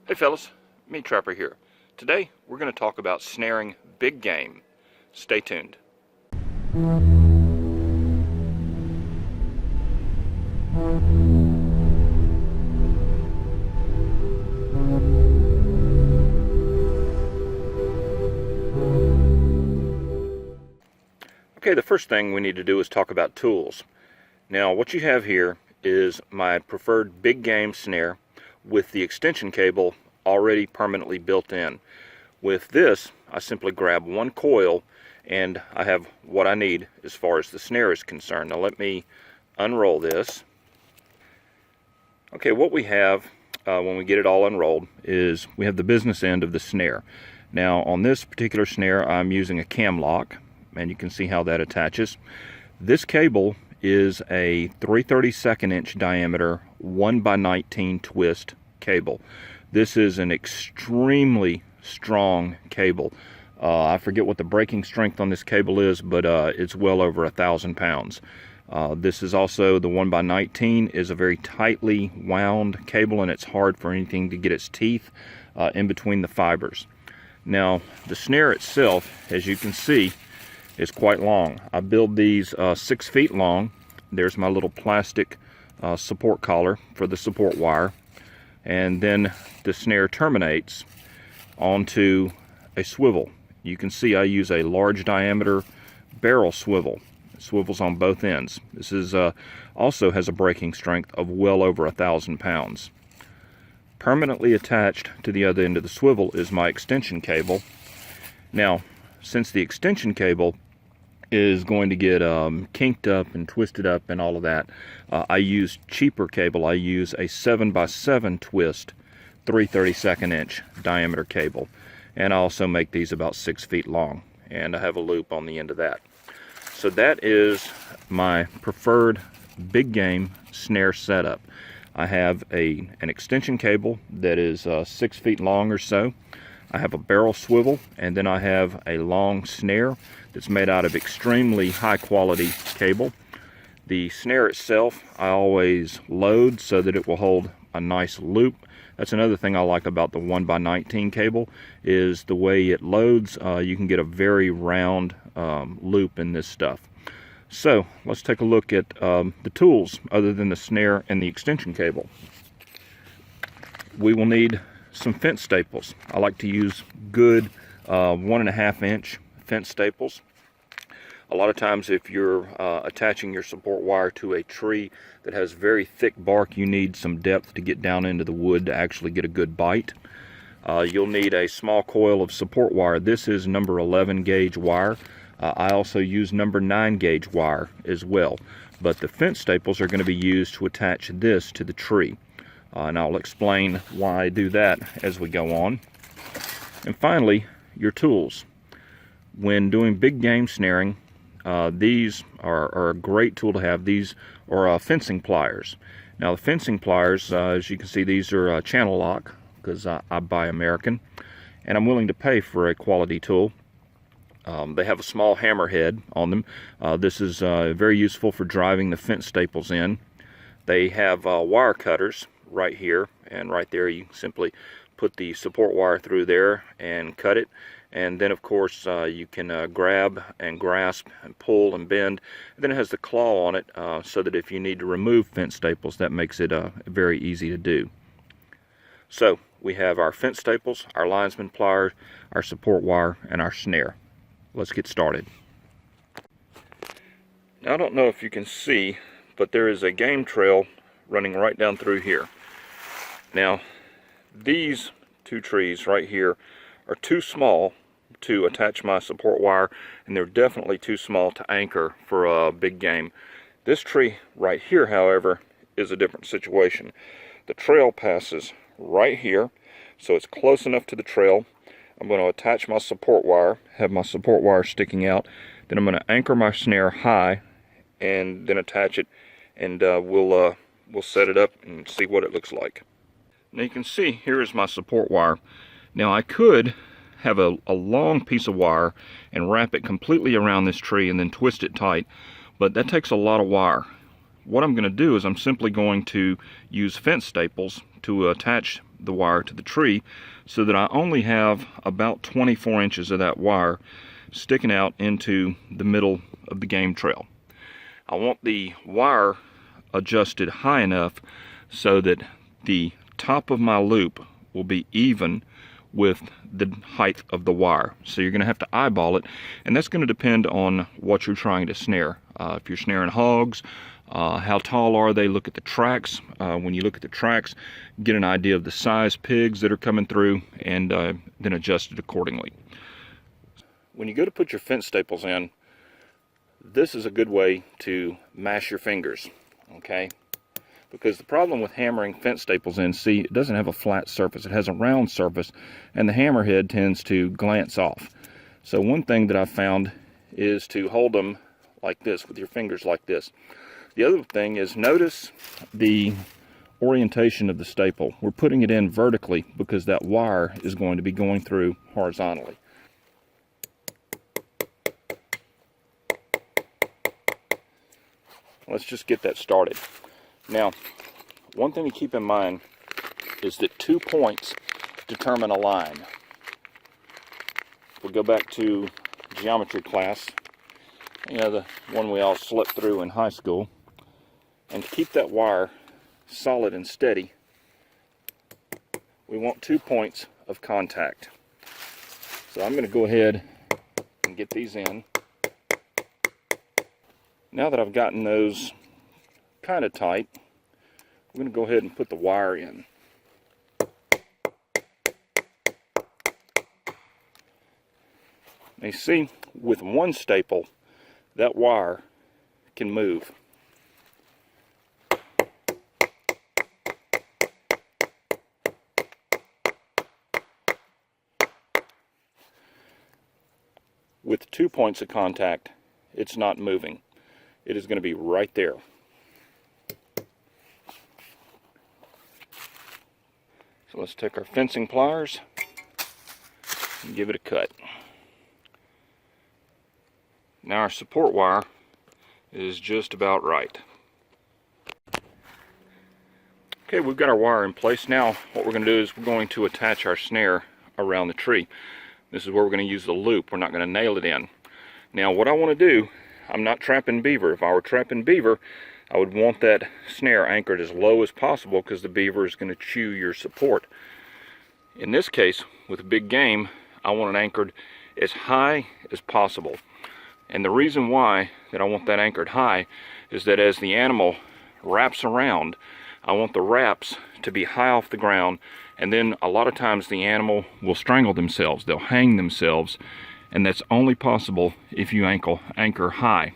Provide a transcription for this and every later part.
Hey fellas, Meat Trapper here. Today we're going to talk about snaring big game. Stay tuned. Okay, the first thing we need to do is talk about tools. Now what you have here is my preferred big game snare with the extension cable already permanently built in. With this, I simply grab one coil and I have what I need as far as the snare is concerned. Now let me unroll this. Okay, what we have when we get it all unrolled is we have the business end of the snare. Now on this particular snare I'm using a cam lock, and you can see how that attaches. This cable is a 3/32 inch diameter 1x19 twist cable. This is an extremely strong cable. I forget what the breaking strength on this cable is, but it's well over 1,000 pounds. This is also the 1x19 is a very tightly wound cable, and it's hard for anything to get its teeth in between the fibers. Now the snare itself, as you can see, is quite long. I build these 6 feet long. There's my little plastic support collar for the support wire, and then the snare terminates onto a swivel. You can see I use a large diameter barrel swivel. It swivels on both ends. This is also has a breaking strength of well over 1,000 pounds. Permanently attached to the other end of the swivel is my extension cable. Now, since the extension cable is going to get kinked up and twisted up and all of that, I use cheaper cable. I use a 7x7 twist 3/32 inch diameter cable, and I also make these about 6 feet long, and I have a loop on the end of that. So that is my preferred big game snare setup. I have an extension cable that is 6 feet long or so. I have a barrel swivel, and then I have a long snare that's made out of extremely high quality cable. The snare itself I always load so that it will hold a nice loop. That's another thing I like about the 1x19 cable, is the way it loads. You can get a very round loop in this stuff. So let's take a look at the tools other than the snare and the extension cable. We will need some fence staples. I like to use good 1.5 inch fence staples. A lot of times if you're attaching your support wire to a tree that has very thick bark, you need some depth to get down into the wood to actually get a good bite. You'll need a small coil of support wire. This is number 11 gauge wire. I also use number 9 gauge wire as well. But the fence staples are going to be used to attach this to the tree. And I'll explain why I do that as we go on. And finally, your tools. When doing big game snaring, these are a great tool to have. These are fencing pliers. Now the fencing pliers, as you can see, these are channel lock, because I buy American, and I'm willing to pay for a quality tool. They have a small hammer head on them. This is very useful for driving the fence staples in. They have wire cutters right here, and right there you simply put the support wire through there and cut it. And then of course you can grab and grasp and pull and bend. And then it has the claw on it, so that if you need to remove fence staples, that makes it very easy to do. So we have our fence staples, our linesman pliers, our support wire, and our snare. Let's get started. Now I don't know if you can see, but there is a game trail running right down through here. Now these two trees right here are too small to attach my support wire, and they're definitely too small to anchor for a big game. This tree right here, however, is a different situation. The trail passes right here, so it's close enough to the trail. I'm going to attach my support wire, have my support wire sticking out, then I'm going to anchor my snare high and then attach it, and we'll set it up and see what it looks like. Now you can see here is my support wire. Now I could have a long piece of wire and wrap it completely around this tree and then twist it tight, but that takes a lot of wire. What I'm going to do is I'm simply going to use fence staples to attach the wire to the tree so that I only have about 24 inches of that wire sticking out into the middle of the game trail. I want the wire adjusted high enough so that the top of my loop will be even with the height of the wire. So you're going to have to eyeball it, and that's going to depend on what you're trying to snare. If you're snaring hogs, how tall are they? Look at the tracks. When you look at the tracks, get an idea of the size pigs that are coming through, and then adjust it accordingly. When you go to put your fence staples in, this is a good way to mash your fingers, okay? Because the problem with hammering fence staples in, see, it doesn't have a flat surface. It has a round surface, and the hammerhead tends to glance off. So one thing that I've found is to hold them like this, with your fingers like this. The other thing is, notice the orientation of the staple. We're putting it in vertically because that wire is going to be going through horizontally. Let's just get that started. Now, one thing to keep in mind is that 2 points determine a line. We'll go back to geometry class, you know, the one we all slept through in high school. And to keep that wire solid and steady, we want 2 points of contact. So I'm going to go ahead and get these in. Now that I've gotten those kind of tight, I'm going to go ahead and put the wire in. Now you see, with one staple, that wire can move. With 2 points of contact, it's not moving. It is going to be right there. So let's take our fencing pliers and give it a cut. Now our support wire is just about right. Okay, we've got our wire in place. Now what we're going to do is we're going to attach our snare around the tree. This is where we're going to use the loop. We're not going to nail it in. Now what I want to do, I'm not trapping beaver. If I were trapping beaver, I would want that snare anchored as low as possible because the beaver is going to chew your support. In this case, with a big game, I want it anchored as high as possible. And the reason why that I want that anchored high is that as the animal wraps around, I want the wraps to be high off the ground, and then a lot of times the animal will strangle themselves. They'll hang themselves, and that's only possible if you anchor high.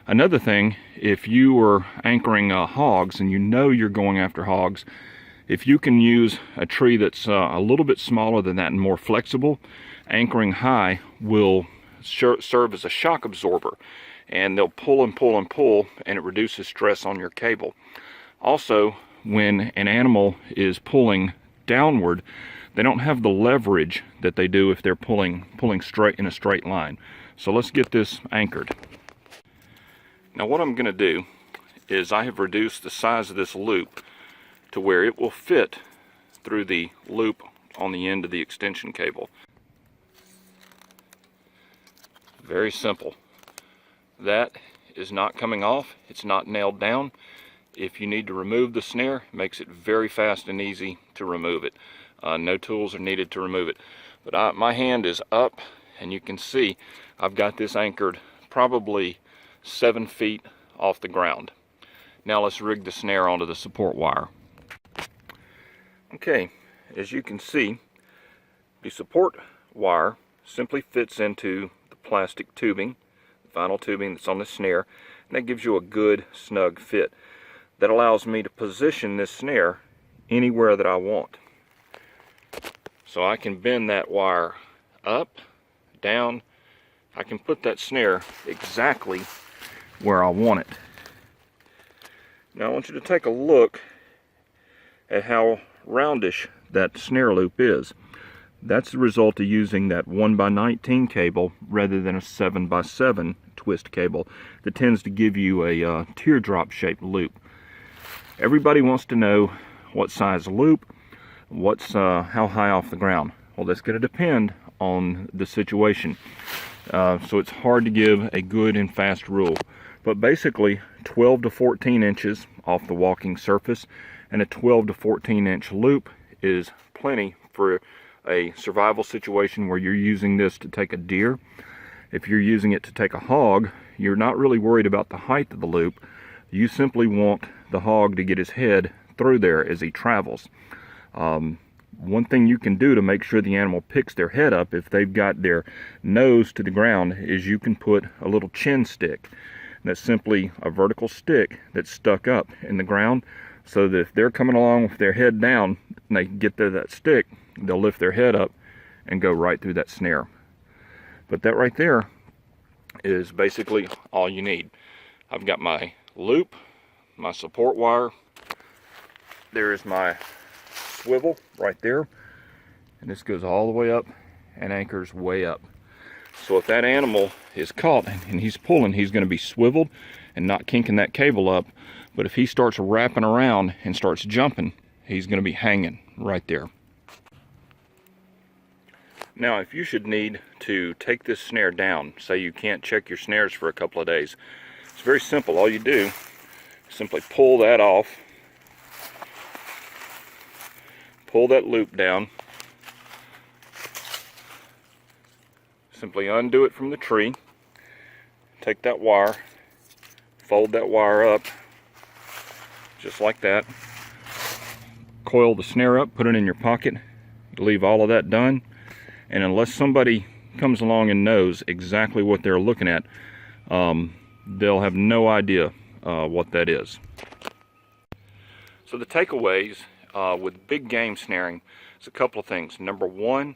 Another thing, if you are anchoring hogs and you know you're going after hogs, if you can use a tree that's a little bit smaller than that and more flexible, anchoring high will serve as a shock absorber, and they'll pull and pull and pull, and it reduces stress on your cable. Also, when an animal is pulling downward, they don't have the leverage that they do if they're pulling straight in a straight line. So let's get this anchored. Now what I'm going to do is I have reduced the size of this loop to where it will fit through the loop on the end of the extension cable. Very simple. That is not coming off. It's not nailed down. If you need to remove the snare, it makes it very fast and easy to remove it. No tools are needed to remove it. But my hand is up, and you can see I've got this anchored probably 7 feet off the ground. Now let's rig the snare onto the support wire. Okay, as you can see, the support wire simply fits into the plastic tubing, the vinyl tubing that's on the snare, and that gives you a good snug fit. That allows me to position this snare anywhere that I want. So I can bend that wire up, down. I can put that snare exactly where I want it. Now I want you to take a look at how roundish that snare loop is. That's the result of using that 1x19 cable rather than a 7x7 twist cable that tends to give you a teardrop shaped loop. Everybody wants to know what size loop, how high off the ground. Well, that's going to depend on the situation. So it's hard to give a good and fast rule. But basically 12 to 14 inches off the walking surface and a 12 to 14 inch loop is plenty for a survival situation where you're using this to take a deer. If you're using it to take a hog, you're not really worried about the height of the loop. You simply want the hog to get his head through there as he travels. One thing you can do to make sure the animal picks their head up if they've got their nose to the ground is you can put a little chin stick. That's simply a vertical stick that's stuck up in the ground, so that if they're coming along with their head down and they get to that stick, they'll lift their head up and go right through that snare. But that right there is basically all you need. I've got my loop, my support wire, there's my swivel right there, and this goes all the way up and anchors way up. So if that animal is caught and he's pulling, he's going to be swiveled and not kinking that cable up. But if he starts wrapping around and starts jumping, he's going to be hanging right there. Now, if you should need to take this snare down, say you can't check your snares for a couple of days, it's very simple. All you do is simply pull that off, pull that loop down, simply undo it from the tree, take that wire, fold that wire up just like that, coil the snare up, put it in your pocket, leave all of that done, and unless somebody comes along and knows exactly what they're looking at, they'll have no idea what that is. So the takeaways with big game snaring is a couple of things. Number one,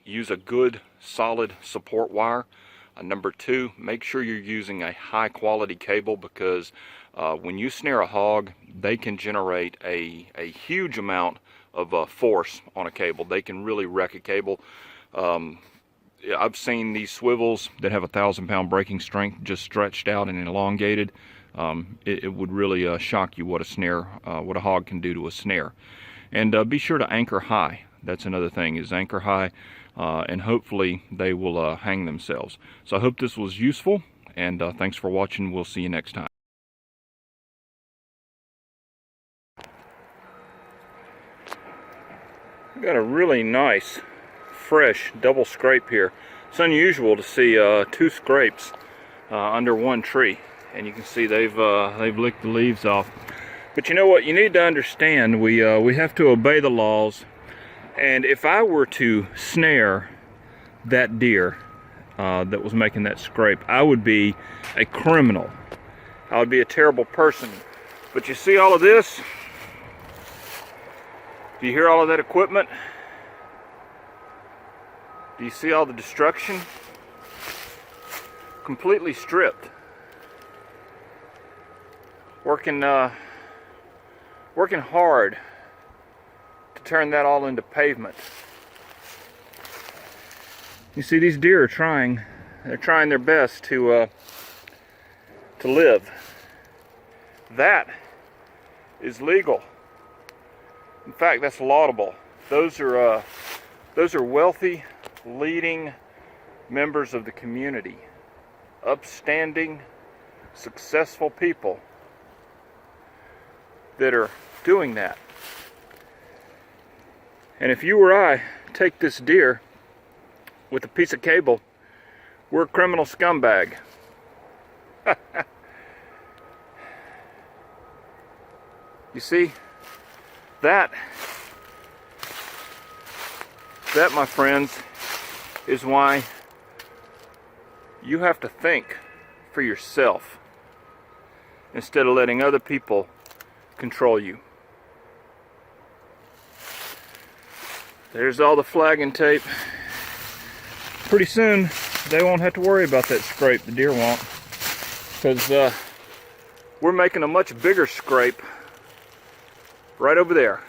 use a good solid support wire. Number two, make sure you're using a high quality cable, because when you snare a hog, they can generate a huge amount of force on a cable. They can really wreck a cable. I've seen these swivels that have 1,000-pound breaking strength just stretched out and elongated. It would really shock you what a hog can do to a snare. And be sure to anchor high. That's another thing, is anchor high, and hopefully they will hang themselves. So I hope this was useful, and thanks for watching. We'll see you next time. We've got a really nice, fresh double scrape here. It's unusual to see two scrapes under one tree, and you can see they've licked the leaves off. But you know what? You need to understand, we have to obey the laws. And if I were to snare that deer that was making that scrape, I would be a criminal. I would be a terrible person. But you see all of this? Do you hear all of that equipment? Do you see all the destruction? Completely stripped. Working hard to turn that all into pavement. You see, these deer are trying. They're trying their best to live. That is legal. In fact, that's laudable. Those are wealthy, leading members of the community, upstanding, successful people that are doing that. And if you or I take this deer with a piece of cable, we're a criminal scumbag. You see, that, my friends, is why you have to think for yourself instead of letting other people control you. There's all the flagging tape. Pretty soon they won't have to worry about that scrape, the deer won't, because we're making a much bigger scrape right over there.